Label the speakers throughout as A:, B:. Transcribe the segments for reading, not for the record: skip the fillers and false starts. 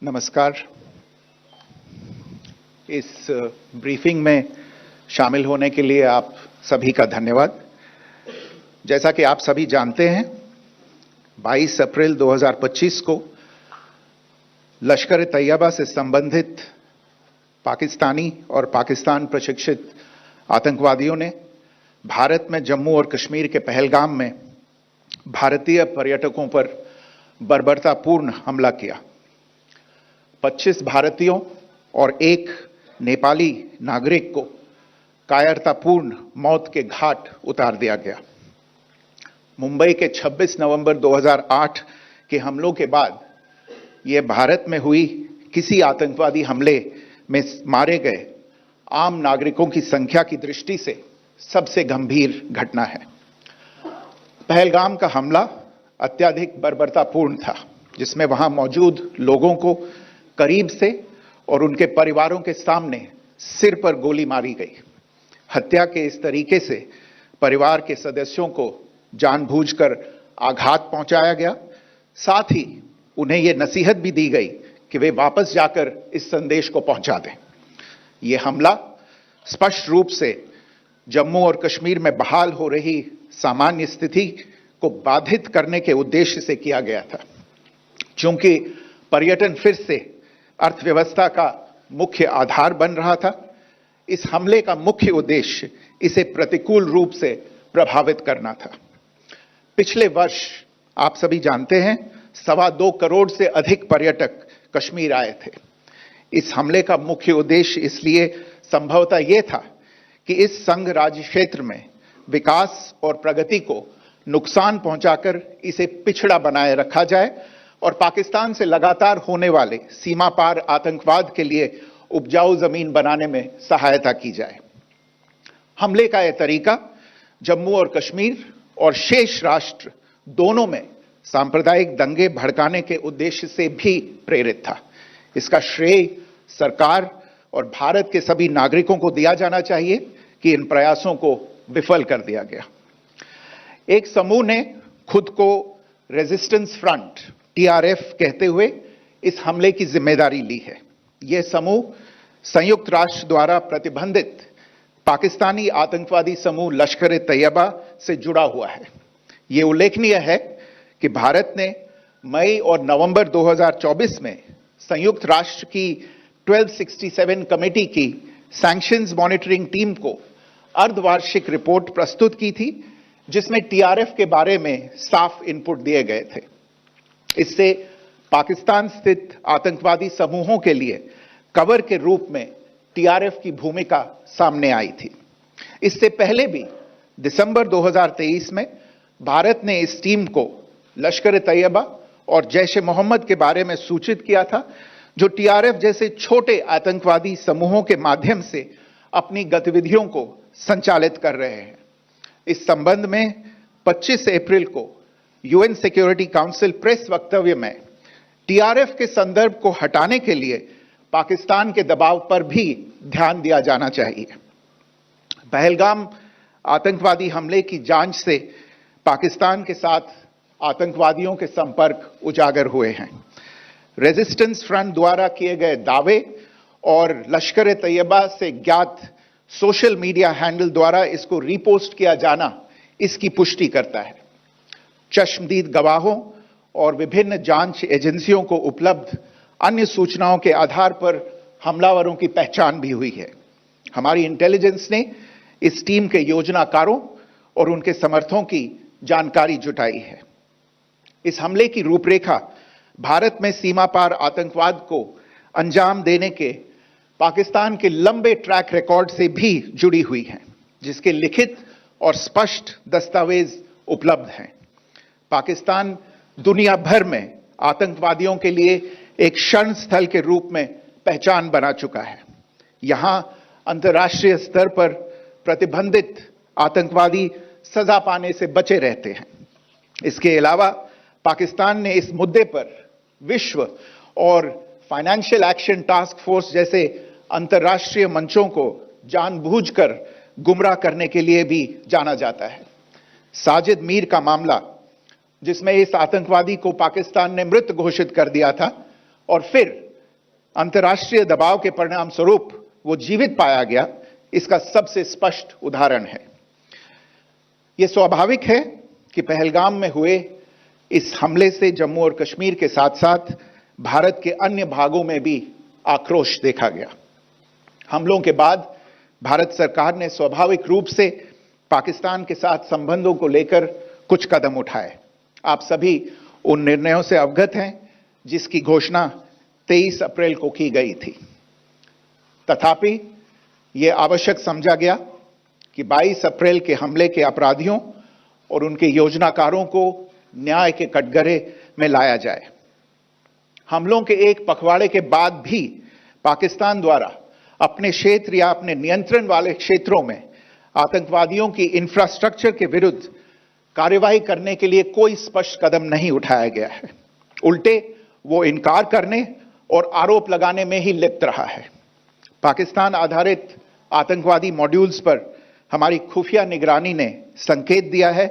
A: नमस्कार। इस ब्रीफिंग में शामिल होने के लिए आप सभी का धन्यवाद। जैसा कि आप सभी जानते हैं, 22 अप्रैल 2025 को लश्कर-ए-तैयबा से संबंधित पाकिस्तानी और पाकिस्तान प्रशिक्षित आतंकवादियों ने भारत में जम्मू और कश्मीर के पहलगाम में भारतीय पर्यटकों पर बर्बरतापूर्ण हमला किया। 25 भारतीयों और एक नेपाली नागरिक को कायरतापूर्ण मौत के घाट उतार दिया गया। मुंबई के 26 नवंबर 2008 के हमलों के बाद यह भारत में हुई किसी आतंकवादी हमले में मारे गए आम नागरिकों की संख्या की दृष्टि से सबसे गंभीर घटना है। पहलगाम का हमला अत्यधिक बर्बरतापूर्ण था, जिसमें वहां मौजूद लोगों को करीब से और उनके परिवारों के सामने सिर पर गोली मारी गई। हत्या के इस तरीके से परिवार के सदस्यों को जानबूझकर आघात पहुंचाया गया। साथ ही उन्हें यह नसीहत भी दी गई कि वे वापस जाकर इस संदेश को पहुंचा दें। यह हमला स्पष्ट रूप से जम्मू और कश्मीर में बहाल हो रही सामान्य स्थिति को बाधित करने के उद्देश्य से किया गया था। चूंकि पर्यटन फिर से अर्थव्यवस्था का मुख्य आधार बन रहा था, इस हमले का मुख्य उद्देश्य इसे प्रतिकूल रूप से प्रभावित करना था। पिछले वर्ष आप सभी जानते हैं, 2.25 करोड़ से अधिक पर्यटक कश्मीर आए थे। इस हमले का मुख्य उद्देश्य इसलिए संभवतः यह था कि इस संघ राज्य क्षेत्र में विकास और प्रगति को नुकसान पहुंचाकर इसे पिछड़ा बनाए रखा जाए और पाकिस्तान से लगातार होने वाले सीमा पार आतंकवाद के लिए उपजाऊ जमीन बनाने में सहायता की जाए। हमले का यह तरीका जम्मू और कश्मीर और शेष राष्ट्र दोनों में सांप्रदायिक दंगे भड़काने के उद्देश्य से भी प्रेरित था। इसका श्रेय सरकार और भारत के सभी नागरिकों को दिया जाना चाहिए कि इन प्रयासों को विफल कर दिया गया। एक समूह ने खुद को रेजिस्टेंस फ्रंट TRF कहते हुए इस हमले की जिम्मेदारी ली है। यह समूह संयुक्त राष्ट्र द्वारा प्रतिबंधित पाकिस्तानी आतंकवादी समूह लश्कर-ए-तैयबा से जुड़ा हुआ है। यह उल्लेखनीय है कि भारत ने मई और नवंबर 2024 में संयुक्त राष्ट्र की 1267 कमेटी की सैंक्शंस मॉनिटरिंग टीम को अर्धवार्षिक रिपोर्ट प्रस्तुत की थी, जिसमें TRF के बारे में साफ इनपुट दिए गए थे। इससे पाकिस्तान स्थित आतंकवादी समूहों के लिए कवर के रूप में TRF की भूमिका सामने आई थी। इससे पहले भी दिसंबर 2023 में भारत ने इस टीम को लश्कर-ए-तैयबा और जैश-ए-मोहम्मद के बारे में सूचित किया था, जो TRF जैसे छोटे आतंकवादी समूहों के माध्यम से अपनी गतिविधियों को संचालित कर रहे हैं। इस संबंध में 25 अप्रैल को UN सिक्योरिटी काउंसिल प्रेस वक्तव्य में TRF के संदर्भ को हटाने के लिए पाकिस्तान के दबाव पर भी ध्यान दिया जाना चाहिए। पहलगाम आतंकवादी हमले की जांच से पाकिस्तान के साथ आतंकवादियों के संपर्क उजागर हुए हैं। रेजिस्टेंस फ्रंट द्वारा किए गए दावे और लश्कर-ए-तैयबा से ज्ञात सोशल मीडिया हैंडल द्वारा इसको रीपोस्ट किया जाना इसकी पुष्टि करता है। चश्मदीद गवाहों और विभिन्न जांच एजेंसियों को उपलब्ध अन्य सूचनाओं के आधार पर हमलावरों की पहचान भी हुई है। हमारी इंटेलिजेंस ने इस टीम के योजनाकारों और उनके समर्थकों की जानकारी जुटाई है। इस हमले की रूपरेखा भारत में सीमा पार आतंकवाद को अंजाम देने के पाकिस्तान के लंबे ट्रैक रिकॉर्ड से भी जुड़ी हुई है, जिसके लिखित और स्पष्ट दस्तावेज उपलब्ध हैं। पाकिस्तान दुनिया भर में आतंकवादियों के लिए एक शरण स्थल के रूप में पहचान बना चुका है। यहां अंतर्राष्ट्रीय स्तर पर प्रतिबंधित आतंकवादी सजा पाने से बचे रहते हैं। इसके अलावा पाकिस्तान ने इस मुद्दे पर विश्व और फाइनेंशियल एक्शन टास्क फोर्स जैसे अंतर्राष्ट्रीय मंचों को जानबूझकर गुमराह करने के लिए भी जाना जाता है। साजिद मीर का मामला, जिसमें इस आतंकवादी को पाकिस्तान ने मृत घोषित कर दिया था और फिर अंतर्राष्ट्रीय दबाव के परिणाम स्वरूप वो जीवित पाया गया, इसका सबसे स्पष्ट उदाहरण है। यह स्वाभाविक है कि पहलगाम में हुए इस हमले से जम्मू और कश्मीर के साथ साथ भारत के अन्य भागों में भी आक्रोश देखा गया। हमलों के बाद भारत सरकार ने स्वाभाविक रूप से पाकिस्तान के साथ संबंधों को लेकर कुछ कदम उठाए। आप सभी उन निर्णयों से अवगत हैं जिसकी घोषणा 23 अप्रैल को की गई थी। तथापि यह आवश्यक समझा गया कि 22 अप्रैल के हमले के अपराधियों और उनके योजनाकारों को न्याय के कटघरे में लाया जाए। हमलों के एक पखवाड़े के बाद भी पाकिस्तान द्वारा अपने क्षेत्र या अपने नियंत्रण वाले क्षेत्रों में आतंकवादियों की इंफ्रास्ट्रक्चर के विरुद्ध कार्रवाई करने के लिए कोई स्पष्ट कदम नहीं उठाया गया है। उल्टे वो इनकार करने और आरोप लगाने में ही लिप्त रहा है। पाकिस्तान आधारित आतंकवादी मॉड्यूल्स पर हमारी खुफिया निगरानी ने संकेत दिया है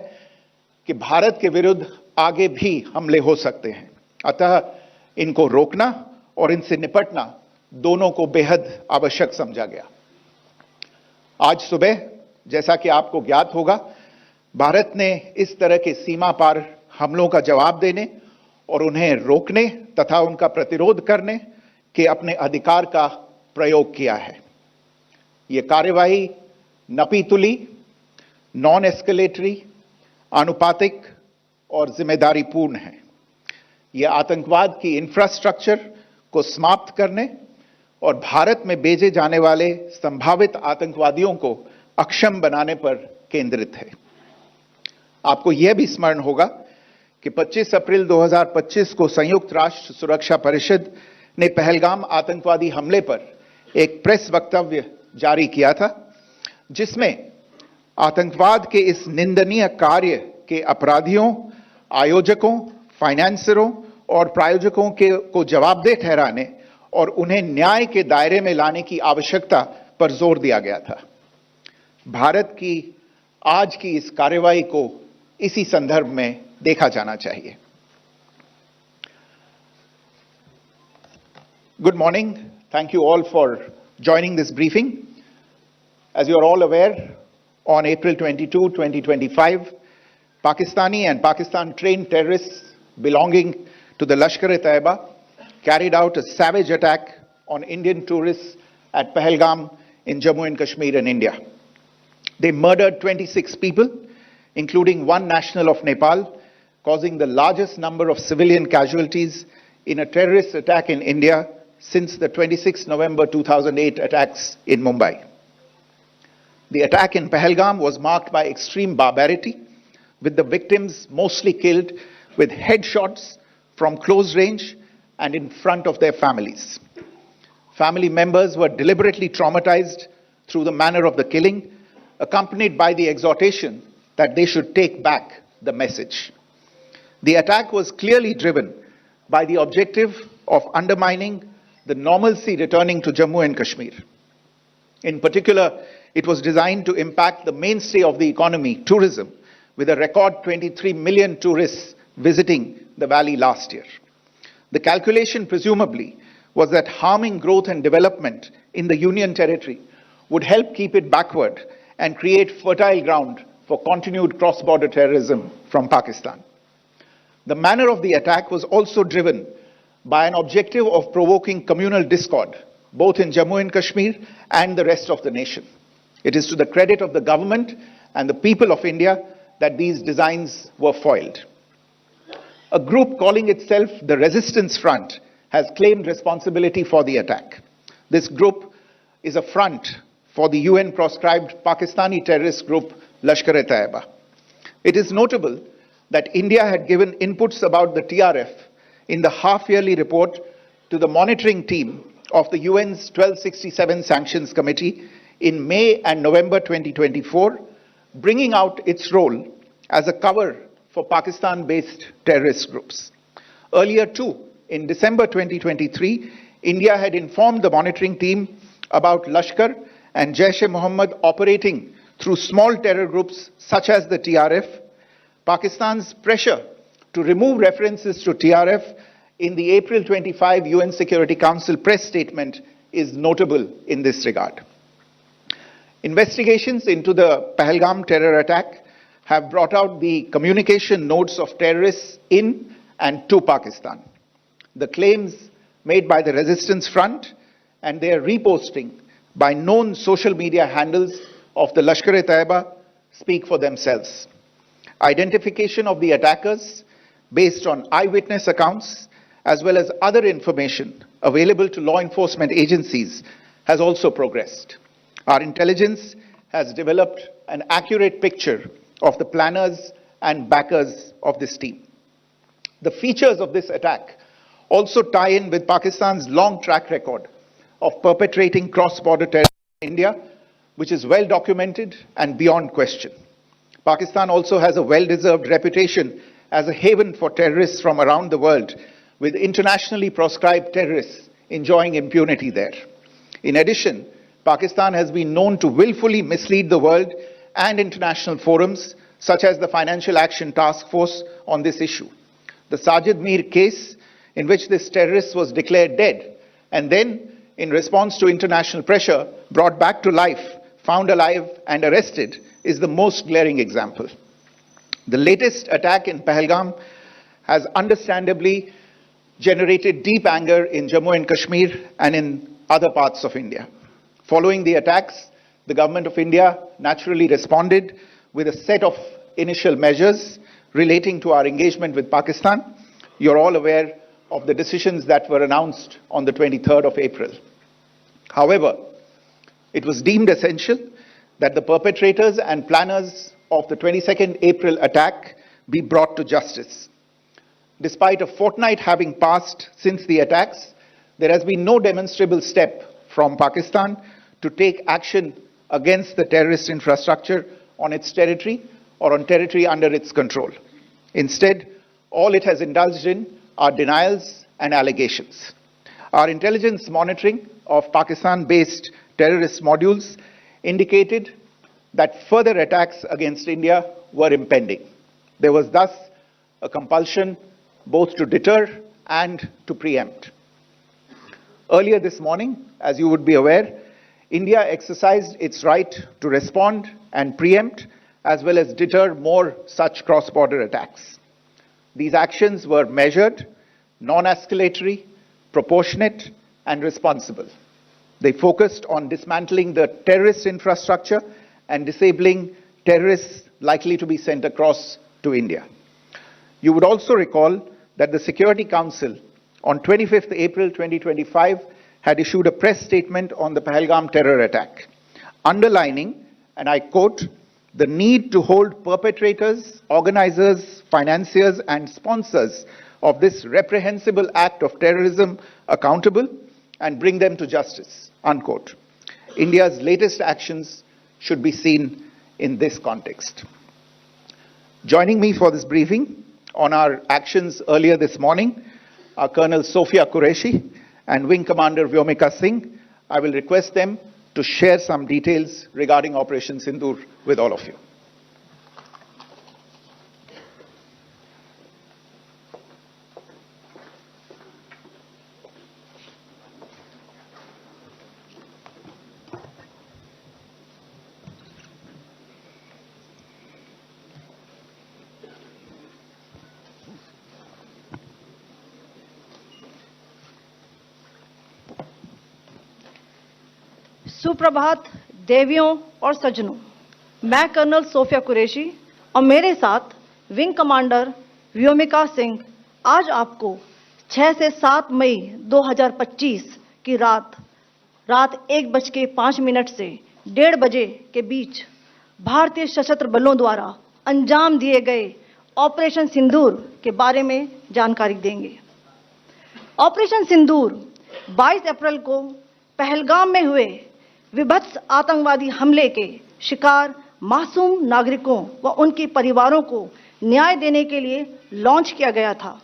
A: कि भारत के विरुद्ध आगे भी हमले हो सकते हैं। अतः इनको रोकना और इनसे निपटना दोनों को बेहद आवश्यक समझा गया। आज सुबह, जैसा कि आपको ज्ञात होगा, भारत ने इस तरह के सीमा पार हमलों का जवाब देने और उन्हें रोकने तथा उनका प्रतिरोध करने के अपने अधिकार का प्रयोग किया है। यह कार्रवाई नपीतुली, नॉन एस्केलेटरी, आनुपातिक और जिम्मेदारीपूर्ण है। यह आतंकवाद की इंफ्रास्ट्रक्चर को समाप्त करने और भारत में भेजे जाने वाले संभावित आतंकवादियों को अक्षम बनाने पर केंद्रित है। आपको यह भी स्मरण होगा कि 25 अप्रैल 2025 को संयुक्त राष्ट्र सुरक्षा परिषद ने पहलगाम आतंकवादी हमले पर एक प्रेस वक्तव्य जारी किया था, जिसमें आतंकवाद के इस निंदनीय कार्य के अपराधियों, आयोजकों, फाइनेंसरों और प्रायोजकों को जवाबदेह ठहराने और उन्हें न्याय के दायरे में लाने की आवश्यकता पर जोर दिया गया था। भारत की आज की इस कार्रवाई को इसी संदर्भ में देखा जाना चाहिए। Good morning. Thank you all for joining this briefing. As you are all aware, on April 22, 2025, Pakistani and Pakistan-trained terrorists belonging to the Lashkar-e-Taiba carried out a savage attack on Indian tourists at Pahalgam in Jammu and Kashmir in India. They murdered 26 people, including one national of Nepal, causing the largest number of civilian casualties in a terrorist attack in India since the 26 November 2008 attacks in Mumbai. The attack in Pahalgam was marked by extreme barbarity, with the victims mostly killed with headshots from close range and in front of their families. Family members were deliberately traumatized through the manner of the killing, accompanied by the exhortation that they should take back the message. The attack was clearly driven by the objective of undermining the normalcy returning to Jammu and Kashmir. In particular, it was designed to impact the mainstay of the economy, tourism, with a record 23 million tourists visiting the valley last year. The calculation presumably was that harming growth and development in the Union territory would help keep it backward and create fertile ground for continued cross-border terrorism from Pakistan. The manner of the attack was also driven by an objective of provoking communal discord, both in Jammu and Kashmir and the rest of the nation. It is to the credit of the government and the people of India that these designs were foiled. A group calling itself the Resistance Front has claimed responsibility for the attack. This group is a front for the UN-proscribed Pakistani terrorist group Lashkar-e-Taiba. It is notable that India had given inputs about the TRF in the half-yearly report to the monitoring team of the UN's 1267 Sanctions Committee in May and November 2024, bringing out its role as a cover for Pakistan-based terrorist groups. Earlier too, in December 2023, India had informed the monitoring team about Lashkar and Jaish-e-Mohammed operating through small terror groups such as the TRF. Pakistan's pressure to remove references to TRF in the April 25 UN Security Council press statement is notable in this regard. Investigations into the Pahalgam terror attack have brought out the communication notes of terrorists in and to Pakistan, the claims made by the Resistance Front and their reposting by known social media handles of the Lashkar-e-Taiba speak for themselves. Identification of the attackers based on eyewitness accounts as well as other information available to law enforcement agencies has also progressed. Our intelligence has developed an accurate picture of the planners and backers of this team. The features of this attack also tie in with Pakistan's long track record of perpetrating cross-border terrorism in India, which is well documented and beyond question. Pakistan also has a well-deserved reputation as a haven for terrorists from around the world, with internationally proscribed terrorists enjoying impunity there. In addition, Pakistan has been known to willfully mislead the world and international forums, such as the Financial Action Task Force, on this issue. The Sajid Mir case, in which this terrorist was declared dead and then, in response to international pressure, brought back to life, found alive and arrested, is the most glaring example. The latest attack in Pahalgam has understandably generated deep anger in Jammu and Kashmir and in other parts of India. Following the attacks, the government of India naturally responded with a set of initial measures relating to our engagement with Pakistan. You're all aware of the decisions that were announced on the 23rd of April. However, it was deemed essential that the perpetrators and planners of the 22nd April attack be brought to justice. Despite a fortnight having passed since the attacks, there has been no demonstrable step from Pakistan to take action against the terrorist infrastructure on its territory or on territory under its control. Instead, all it has indulged in are denials and allegations. Our intelligence monitoring of Pakistan-based terrorist modules indicated that further attacks against India were impending. There was thus a compulsion both to deter and to preempt. Earlier this morning, as you would be aware, India exercised its right to respond and preempt as well as deter more such cross-border attacks. These actions were measured, non-escalatory, proportionate, and responsible. They focused on dismantling the terrorist infrastructure and disabling terrorists likely to be sent across to India. You would also recall that the Security Council on 25th April 2025 had issued a press statement on the Pahalgam terror attack, underlining, and I quote, the need to hold perpetrators, organizers, financiers, and sponsors of this reprehensible act of terrorism accountable and bring them to justice, unquote. India's latest actions should be seen in this context. Joining me for this briefing on our actions earlier this morning are Colonel Sophia Qureshi and Wing Commander Vyomika Singh. I will request them to share some details regarding Operation Sindoor with all of you.
B: सुप्रभात देवियों और सज्जनों, मैं colonel Sophia Qureshi और मेरे साथ wing commander Vyomika Singh आज आपको 6 से 7 मई 2025 की रात 1:05 से 1:30 बजे के बीच भारतीय सशस्त्र बलों द्वारा अंजाम दिए गए ऑपरेशन सिंदूर के बारे में जानकारी देंगे। ऑपरेशन सिंदूर 22 अप्रैल को पहलगाम में हुए विभत्स आतंकवादी हमले के शिकार मासूम नागरिकों व उनके परिवारों को न्याय देने के लिए लॉन्च किया गया था।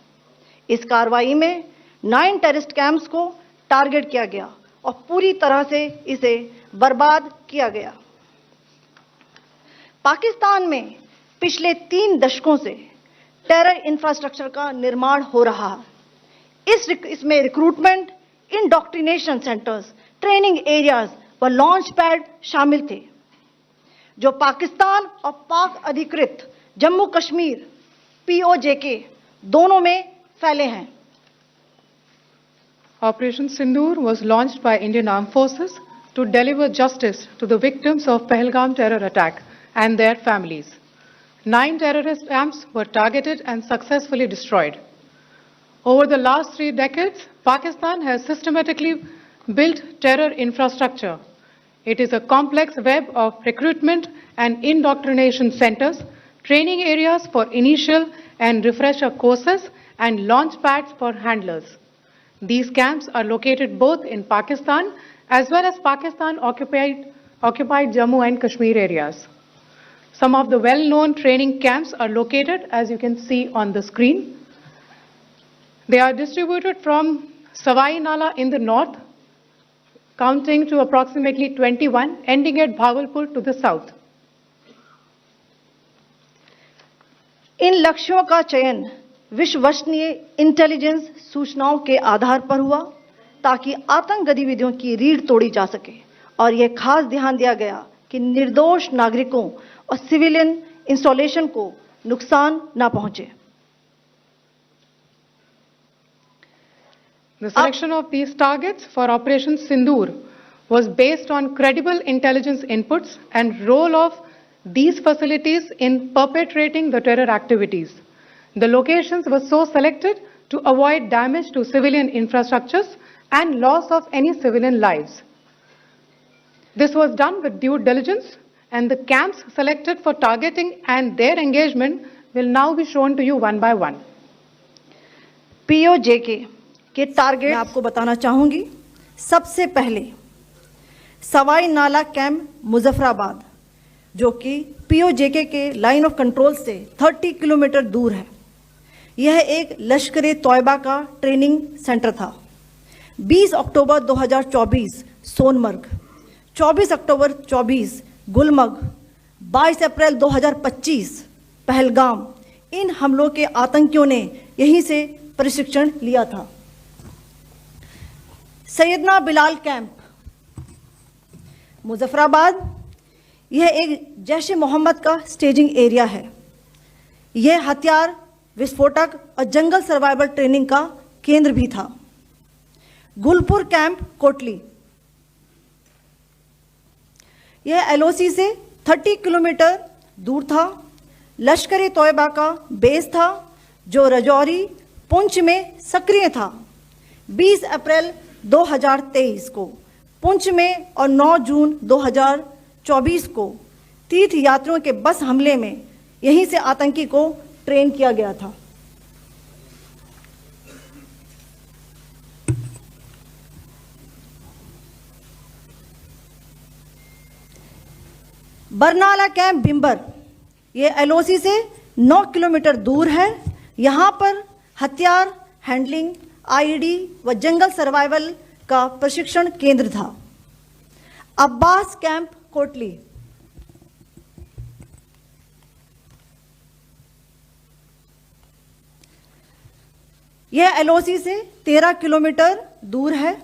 B: इस कार्रवाई में 9 टेररिस्ट कैंप्स को टारगेट किया गया और पूरी तरह से इसे बर्बाद किया गया। पाकिस्तान में पिछले 3 दशकों से टेरर इंफ्रास्ट्रक्चर का निर्माण हो रहा है। इसमें recruitment, indoctrination centres, training areas व लॉन्च पैड शामिल थे, जो पाकिस्तान और पाक अधिकृत जम्मू कश्मीर POJK दोनों में फैले हैं।
C: Operation Sindoor was launched by Indian Armed Forces to deliver justice to the victims of Pahalgam terror attack and their families. 9 terrorist camps were targeted and successfully destroyed. Over the last 3 decades, Pakistan has systematically built terror infrastructure. It is a complex web of recruitment and indoctrination centers, training areas for initial and refresher courses, and launch pads for handlers. These camps are located both in Pakistan as well as Pakistan-occupied Jammu and Kashmir areas. Some of the well-known training camps are located, as you can see on the screen. They are distributed from Savai Nala in the north, counting to approximately 21, ending at Bhagalpur to the south.
B: इन लक्ष्यों का चयन विश्वसनीय intelligence सूचनाओं के आधार पर हुआ, ताकि आतंक गतिविधियों की रीढ़ तोड़ी जा सके, और यह खास ध्यान दिया गया कि निर्दोष नागरिकों और सिविलियन इंस्टॉलेशन को नुकसान न पहुंचे।
C: The selection of these targets for Operation Sindoor was based on credible intelligence inputs and role of these facilities in perpetrating the terror activities. The locations were so selected to avoid damage to civilian infrastructures and loss of any civilian lives. This was done with due diligence, and the camps selected for targeting and their engagement will now be shown to you one by one.
B: POJK के target मैं आपको बताना चाहूंगी। सबसे पहले सवाई नाला camp Muzaffarabad, जो कि POJK के लाइन ऑफ कंट्रोल से 30 किलोमीटर दूर है। यह एक लश्कर तौयबा का ट्रेनिंग सेंटर था। 20 अक्टूबर 2024 सोनमर्ग, 24 अक्टूबर 24 गुलमर्ग, 22 अप्रैल 2025 पहलगाम, इन हमलों के आतंकियों ने यहीं से प्रशिक्षण लिया था। सैयदना बिलाल कैंप मुजफ्फराबाद, यह एक जैश ए मोहम्मद का स्टेजिंग एरिया है। यह हथियार, विस्फोटक और जंगल सर्वाइवल ट्रेनिंग का केंद्र भी था। गुलपुर कैंप कोटली, यह LOC से 30 किलोमीटर दूर था। लश्कर तौयबा का बेस था, जो रजौरी, पुंछ में सक्रिय था। 20 अप्रैल 2023 को पुंछ में और 9 जून 2024 को तीर्थ यात्रियों के बस हमले में यहीं से आतंकी को ट्रेन किया गया था। बरनाला कैंप बिम्बर, यह LOC से 9 किलोमीटर दूर है। यहां पर हथियार, हैंडलिंग, IED व जंगल सर्वाइवल का प्रशिक्षण केंद्र था। अब्बास कैंप कोटली, यह LOC से 13 किलोमीटर दूर है।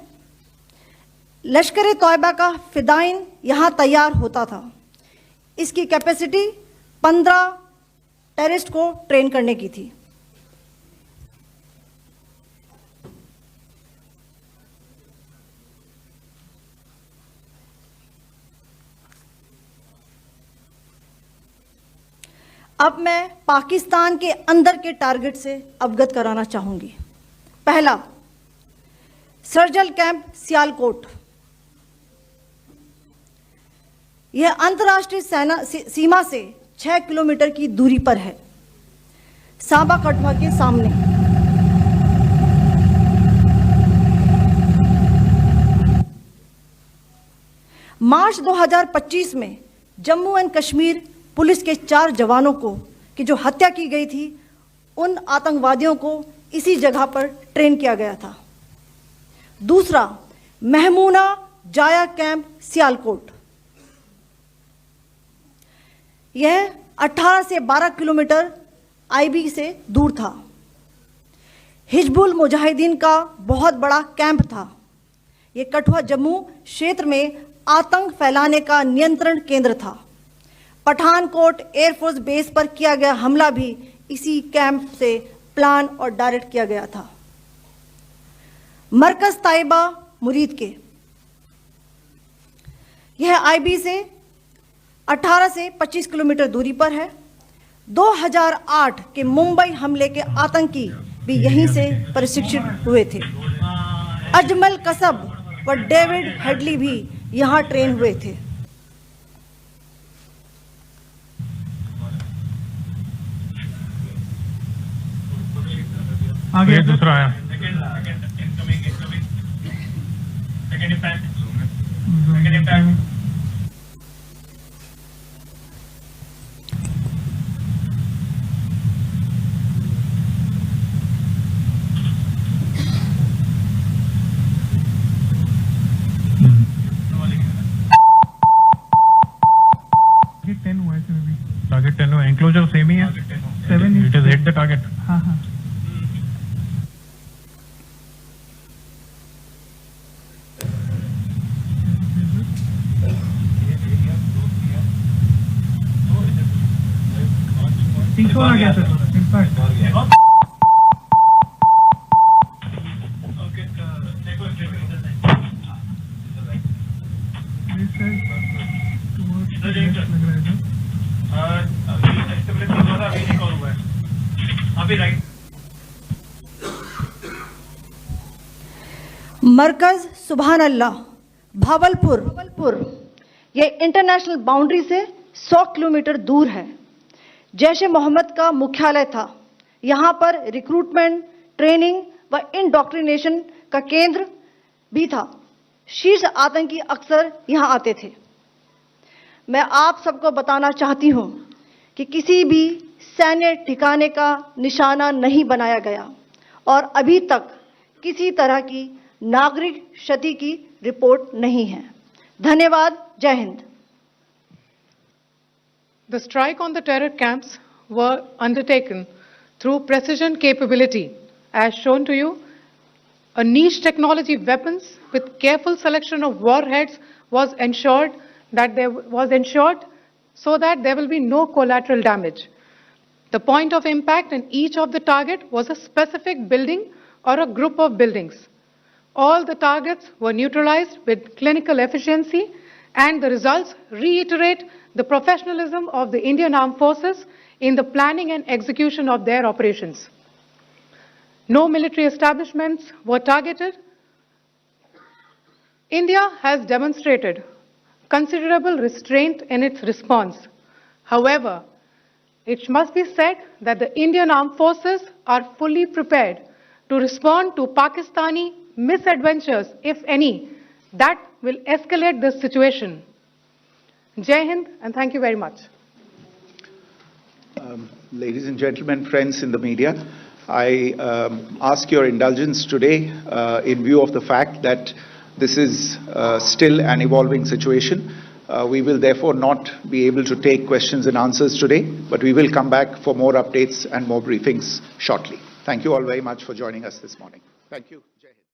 B: लश्कर तौयबा का फिदाइन यहां तैयार होता था। इसकी कैपेसिटी 15 टेररिस्ट को ट्रेन करने की थी। अब मैं पाकिस्तान के अंदर के टारगेट से अवगत कराना चाहूंगी। पहला, सर्जल कैंप सियालकोट, यह अंतर्राष्ट्रीय सीमा से 6 किलोमीटर की दूरी पर है, सांबा कठुआ के सामने। मार्च 2025 में जम्मू एंड कश्मीर पुलिस के 4 जवानों को की जो हत्या की गई थी, उन आतंकवादियों को इसी जगह पर ट्रेन किया गया था। दूसरा, महमूना जाया कैंप सियालकोट, यह 18 से 12 किलोमीटर IB से दूर था। हिजबुल मुजाहिदीन का बहुत बड़ा कैंप था। ये कठुआ जम्मू क्षेत्र में आतंक फैलाने का नियंत्रण केंद्र था। पठानकोट एयरफोर्स बेस पर किया गया हमला भी इसी कैंप से प्लान और डायरेक्ट किया गया था। मरकज ताइबा मुरीद के, यह आईबी से 18 से 25 किलोमीटर दूरी पर है। 2008 के मुंबई हमले के आतंकी भी यहीं से प्रशिक्षित हुए थे। अजमल कसब व डेविड हेडली भी यहां ट्रेन हुए थे।
D: आगे दूसरा आया। टारगेट 10 हुआ, एंक्लोजर सेम ही है। 7 it is hit the target. हाँ हाँ। आ गया सर, इम्पैक्ट।
B: मरकज सुभान अल्लाह भावलपुर, ये इंटरनेशनल बाउंड्री से 100 किलोमीटर दूर है। जैश ए मोहम्मद का मुख्यालय था। यहाँ पर रिक्रूटमेंट, ट्रेनिंग व इंडॉक्ट्रिनेशन का केंद्र भी था। शीर्ष आतंकी अक्सर यहाँ आते थे। मैं आप सबको बताना चाहती हूँ कि किसी भी सैन्य ठिकाने का निशाना नहीं बनाया गया और अभी तक किसी तरह की नागरिक क्षति की रिपोर्ट नहीं है। धन्यवाद। जय Hind.
C: The strike on the terror camps were undertaken through precision capability, as shown to you. A niche technology weapons with careful selection of warheads was ensured so that there will be no collateral damage. The point of impact in each of the target was a specific building or a group of buildings. All the targets were neutralized with clinical efficiency, and the results reiterate the professionalism of the Indian Armed Forces in the planning and execution of their operations. No military establishments were targeted. India has demonstrated considerable restraint in its response. However, it must be said that the Indian Armed Forces are fully prepared to respond to Pakistani misadventures, if any, that will escalate the situation. Jai Hind, and thank you very much.
A: Ladies and gentlemen, friends in the media, I ask your indulgence today in view of the fact that this is still an evolving situation. We will therefore not be able to take questions and answers today, but we will come back for more updates and more briefings shortly. Thank you all very much for joining us this morning. Thank you.